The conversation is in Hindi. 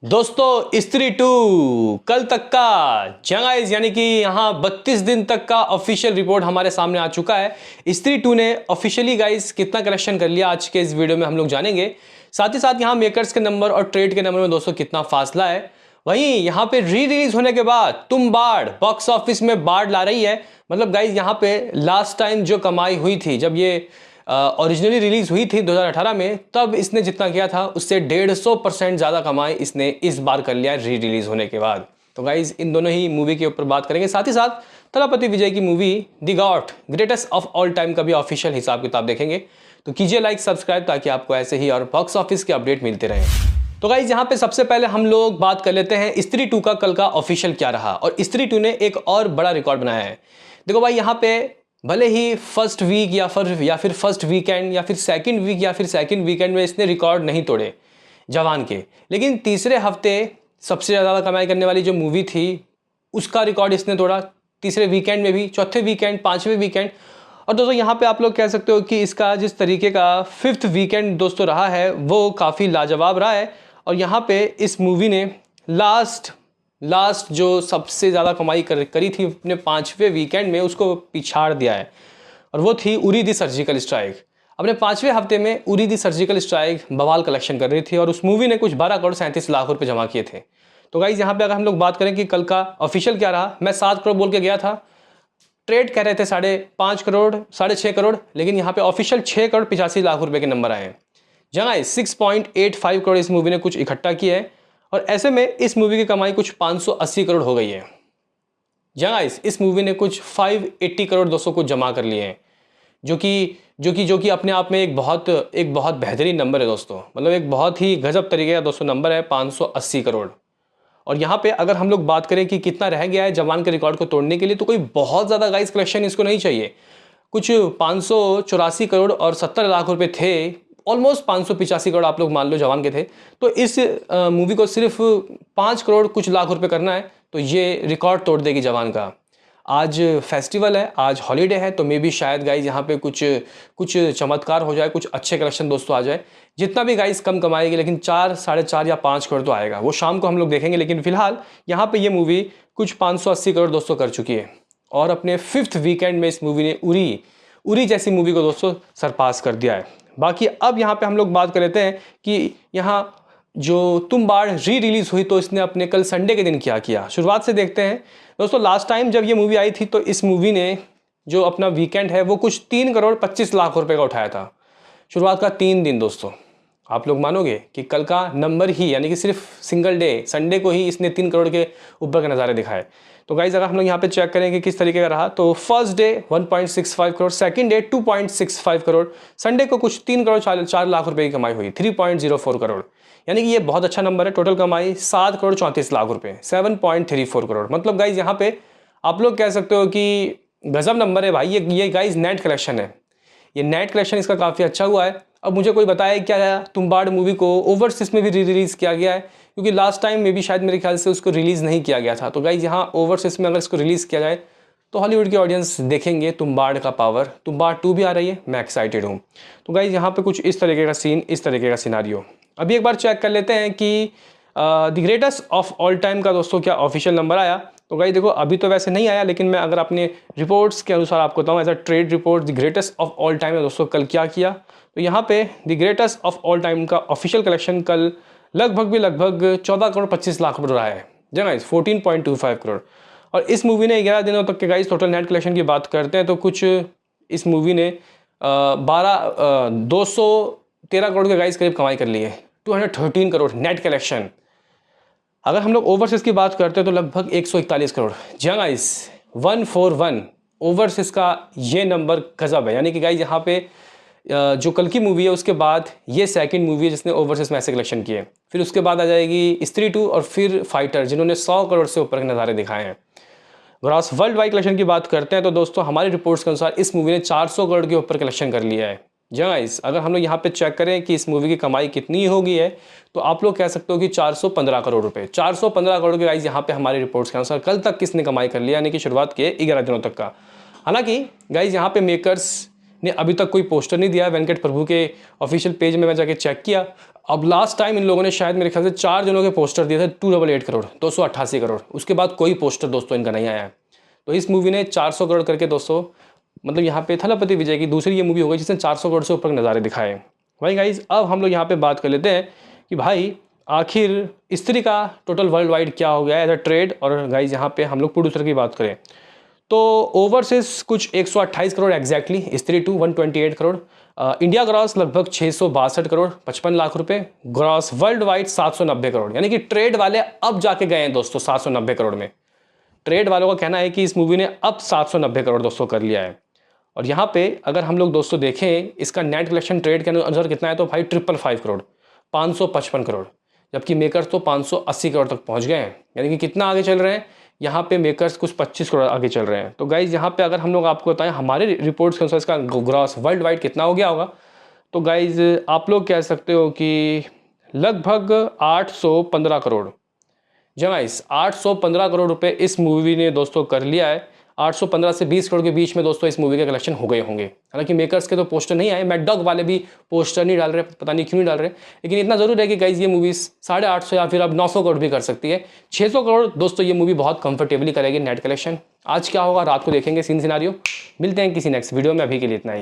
दोस्तों स्त्री 2 कल तक का जंगाइज यानी कि यहाँ 32 दिन तक का ऑफिशियल रिपोर्ट हमारे सामने आ चुका है। स्त्री 2 ने ऑफिशियली गाइज कितना कलेक्शन कर लिया आज के इस वीडियो में हम लोग जानेंगे। साथ ही साथ यहाँ मेकर्स के नंबर और ट्रेड के नंबर में दोस्तों कितना फासला है। वहीं यहाँ पे री रिलीज होने के बाद तुम बाढ़ बॉक्स ऑफिस में बाढ़ ला रही है। मतलब गाइज यहाँ पे लास्ट टाइम जो कमाई हुई थी जब ये ओरिजिनली रिलीज हुई थी 2018 में, तब इसने जितना किया था उससे 150% ज़्यादा कमाई इसने इस बार कर लिया री रिलीज होने के बाद। तो गाइज इन दोनों ही मूवी के ऊपर बात करेंगे। साथ ही साथ थलापति विजय की movie the got greatest of all time का भी ऑफिशियल हिसाब किताब देखेंगे। तो कीजिए लाइक सब्सक्राइब ताकि आपको ऐसे ही और बॉक्स ऑफिस के अपडेट मिलते रहें। तो गाइज यहाँ पे सबसे पहले हम लोग बात कर लेते हैं स्त्री 2 का कल का ऑफिशियल क्या रहा। और स्त्री 2 ने एक और बड़ा रिकॉर्ड बनाया है। देखो भाई, यहाँ पे भले ही फर्स्ट वीक या फिर फर्स्ट वीकेंड या फिर सेकंड वीक या फिर सेकंड वीकेंड में इसने रिकॉर्ड नहीं तोड़े जवान के, लेकिन तीसरे हफ्ते सबसे ज़्यादा कमाई करने वाली जो मूवी थी उसका रिकॉर्ड इसने तोड़ा। तीसरे वीकेंड में भी, चौथे वीकेंड, पांचवें वीकेंड। और दोस्तों यहाँ पे आप लोग कह सकते हो कि इसका जिस तरीके का फिफ्थ वीकेंड दोस्तों रहा है वो काफ़ी लाजवाब रहा है। और यहाँ पे इस मूवी ने लास्ट जो सबसे ज़्यादा कमाई करी थी अपने पांचवें वीकेंड में, उसको पिछाड़ दिया है। और वो थी उरी दी सर्जिकल स्ट्राइक। अपने पांचवें हफ्ते में उरी दी सर्जिकल स्ट्राइक बवाल कलेक्शन कर रही थी और उस मूवी ने कुछ 12 करोड़ 37 लाख रुपए जमा किए थे। तो गाइज यहाँ पे अगर हम लोग बात करें कि कल का ऑफिशियल क्या रहा, मैं 7 करोड़ बोल के गया था, ट्रेड कह रहे थे 5.5 करोड़ 6.5 करोड़, लेकिन यहाँ पे ऑफिशियल 6 करोड़ 85 लाख रुपए के नंबर आए हैं। जहाँ 6.85 करोड़ इस मूवी ने कुछ इकट्ठा किया है। और ऐसे में इस मूवी की कमाई कुछ 580 करोड़ हो गई है। जहाँ इस मूवी ने कुछ 580 करोड़ दोस्तों को जमा कर लिए हैं, जो कि अपने आप में एक बहुत बेहतरीन नंबर है दोस्तों। मतलब एक बहुत ही गजब तरीके का दोस्तों नंबर है 580 करोड़। और यहाँ पे अगर हम लोग बात करें कि कितना रह गया है जवान के रिकॉर्ड को तोड़ने के लिए, तो कोई बहुत ज़्यादा गाइस कलेक्शन इसको नहीं चाहिए। कुछ 584 करोड़ और 70 लाख रुपए थे, ऑलमोस्ट 585 करोड़ आप लोग मान लो जवान के थे। तो इस मूवी को सिर्फ 5 करोड़ कुछ लाख रुपए करना है तो ये रिकॉर्ड तोड़ देगी जवान का। आज फेस्टिवल है, आज हॉलीडे है, तो मे बी शायद गाइज यहाँ पे कुछ चमत्कार हो जाए, कुछ अच्छे कलेक्शन दोस्तों आ जाए। जितना भी गाइज कम कमाएगी लेकिन 4, 4.5 या 5 करोड़ तो आएगा, वो शाम को हम लोग देखेंगे। लेकिन फिलहाल यहाँ पे ये मूवी कुछ 580 करोड़ दोस्तों कर चुकी है। और अपने फिफ्थ वीकेंड में इस मूवी ने उरी जैसी मूवी को दोस्तों सरपास कर दिया है। बाकी अब यहाँ पे हम लोग बात कर लेते हैं कि यहाँ जो तुम बाढ़ री रिलीज हुई तो इसने अपने कल संडे के दिन क्या किया। शुरुआत से देखते हैं दोस्तों। लास्ट टाइम जब ये मूवी आई थी तो इस मूवी ने जो अपना वीकेंड है वो कुछ 3 करोड़ 25 लाख रुपए का उठाया था। शुरुआत का 3 दिन दोस्तों, आप लोग मानोगे कि कल का नंबर ही यानी कि सिर्फ सिंगल डे संडे को ही इसने 3 करोड़ के ऊपर के नज़ारे दिखाए। तो गाइज अगर हम लोग यहाँ पे चेक करें कि किस तरीके का रहा, तो first day 1.65 crore, second day 2.65 crore, Sunday को कुछ 3 करोड़ 4 लाख रुपए की कमाई हुई, 3.04 करोड़। यानी कि ये बहुत अच्छा नंबर है। टोटल कमाई 7 करोड़ 34 लाख रुपए, 7.34 करोड़। मतलब गाइज यहाँ पे आप लोग कह सकते हो कि गजब नंबर है भाई। ये गाइज नेट कलेक्शन है, ये नेट कलेक्शन इसका काफ़ी अच्छा हुआ है। अब मुझे कोई बताए क्या तुम बाढ़ मूवी को ओवरसीज में भी री रिलीज़ किया गया है, क्योंकि लास्ट टाइम में भी शायद मेरे ख्याल से उसको रिलीज़ नहीं किया गया था। तो गाइज यहाँ ओवरसीज में अगर इसको रिलीज़ किया जाए तो हॉलीवुड के ऑडियंस देखेंगे तुम बाढ़ का पावर। तुम बाढ़ 2 भी आ रही है, मैं एक्साइटेड हूँ। तो गाइज यहाँ पे कुछ इस तरीके का सीन, इस तरीके का सिनारियो। अभी एक बार चेक कर लेते हैं कि the greatest of all time का दोस्तों क्या ऑफिशियल नंबर आया। तो गाइस देखो, अभी तो वैसे नहीं आया, लेकिन मैं अगर अपने रिपोर्ट्स के अनुसार आपको बताऊँ, as a trade report the greatest of all time है दोस्तों कल क्या किया। तो यहाँ पे the greatest of all time का ऑफिशियल कलेक्शन कल लगभग 14 करोड़ 25 लाख रुपये रहा है। जी गाइस, 14.25 करोड़। और इस मूवी ने 11 दिनों तक के गाइस टोटल नेट कलेक्शन की बात करते हैं तो कुछ इस मूवी ने 213 करोड़ के गाइस करीब कमाई कर ली है, 213 करोड़ नेट कलेक्शन। अगर हम लोग ओवरसीज की बात करते हैं तो लगभग 141 करोड़। जी हाँ गाइस, 141 ओवरसीज का ये नंबर गजब है। यानी कि गाइस यहाँ पे जो कल की मूवी है उसके बाद ये सेकंड मूवी है जिसने ओवरसीज में ऐसे कलेक्शन किए। फिर उसके बाद आ जाएगी स्त्री 2 और फिर फाइटर, जिन्होंने 100 करोड़ से ऊपर के नज़ारे दिखाए हैं। ग्रॉस वर्ल्ड वाइड कलेक्शन की बात करते हैं तो दोस्तों हमारी रिपोर्ट्स के अनुसार इस मूवी ने 400 करोड़ के ऊपर कलेक्शन कर लिया है। जी गाइस, अगर हम लोग यहाँ पे चेक करें कि इस मूवी की कमाई कितनी होगी है तो आप लोग कह सकते हो कि 415 करोड़ रुपए, 415 करोड़ के गाइस यहाँ पे हमारी रिपोर्ट्स के अनुसार कल तक किसने कमाई कर लिया, यानी कि शुरुआत के 11 दिनों तक का। हालांकि गाइस यहाँ पे मेकर्स ने अभी तक कोई पोस्टर नहीं दिया है। वेंकट प्रभु के ऑफिशियल पेज में मैं जाके चेक किया, अब लास्ट टाइम इन लोगों ने शायद मेरे ख्याल से 4 जनों के पोस्टर दिए थे, 288 करोड़, 288 करोड़। उसके बाद कोई पोस्टर दोस्तों इनका नहीं आया है। तो इस मूवी ने 400 करोड़ करके दोस्तों, मतलब यहाँ पे थलपति विजय की दूसरी ये मूवी हो गई जिसने 400 करोड़ से ऊपर नज़ारे दिखाए। भाई गाइज, अब हम लोग यहाँ पे बात कर लेते हैं कि भाई आखिर स्त्री का टोटल वर्ल्ड वाइड क्या हो गया है एज अ ट्रेड। और गाइज यहाँ पे हम लोग प्रोड्यूसर की बात करें तो ओवरसीज कुछ 128 करोड़ एग्जैक्टली, स्त्री 2 128 करोड़, इंडिया ग्रॉस लगभग 662 करोड़ 55 लाख रुपए, ग्रॉस वर्ल्ड वाइड 790 करोड़। यानी कि ट्रेड वाले अब जाके गए हैं दोस्तों 790 करोड़ में। ट्रेड वालों का कहना है कि इस मूवी ने अब 790 करोड़ दोस्तों कर लिया है। और यहाँ पे अगर हम लोग दोस्तों देखें इसका नेट कलेक्शन ट्रेड के अनुसार कितना है तो भाई 555 करोड़, 555 करोड़, जबकि मेकर्स तो 580 करोड़ तक पहुँच गए हैं। यानी कि कितना आगे चल रहे हैं यहाँ पे मेकर्स, कुछ 25 करोड़ आगे चल रहे हैं। तो गाइज यहाँ पे अगर हम लोग आपको बताएं हमारे रिपोर्ट्स के अनुसार इसका ग्रॉस वर्ल्ड वाइड कितना हो गया होगा, तो गाइज आप लोग कह सकते हो कि लगभग 815 करोड़। जी गाइस, 815 करोड़ रुपए इस मूवी ने दोस्तों कर लिया है। 815 से 20 करोड़ के बीच में दोस्तों इस मूवी के कलेक्शन हो गए होंगे। हालांकि मेकर्स के तो पोस्टर नहीं आए, मैड डॉग वाले भी पोस्टर नहीं डाल रहे, पता नहीं क्यों नहीं डाल रहे, लेकिन इतना जरूर है कि गाइज ये मूवी 850 या फिर अब 900 करोड़ भी कर सकती है। 600 करोड़ दोस्तों ये मूवी बहुत कंफर्टेबली करेगी नेट कलेक्शन। आज क्या होगा रात को देखेंगे सीन सिनारियो। मिलते हैं किसी नेक्स्ट वीडियो में, अभी के लिए इतना ही।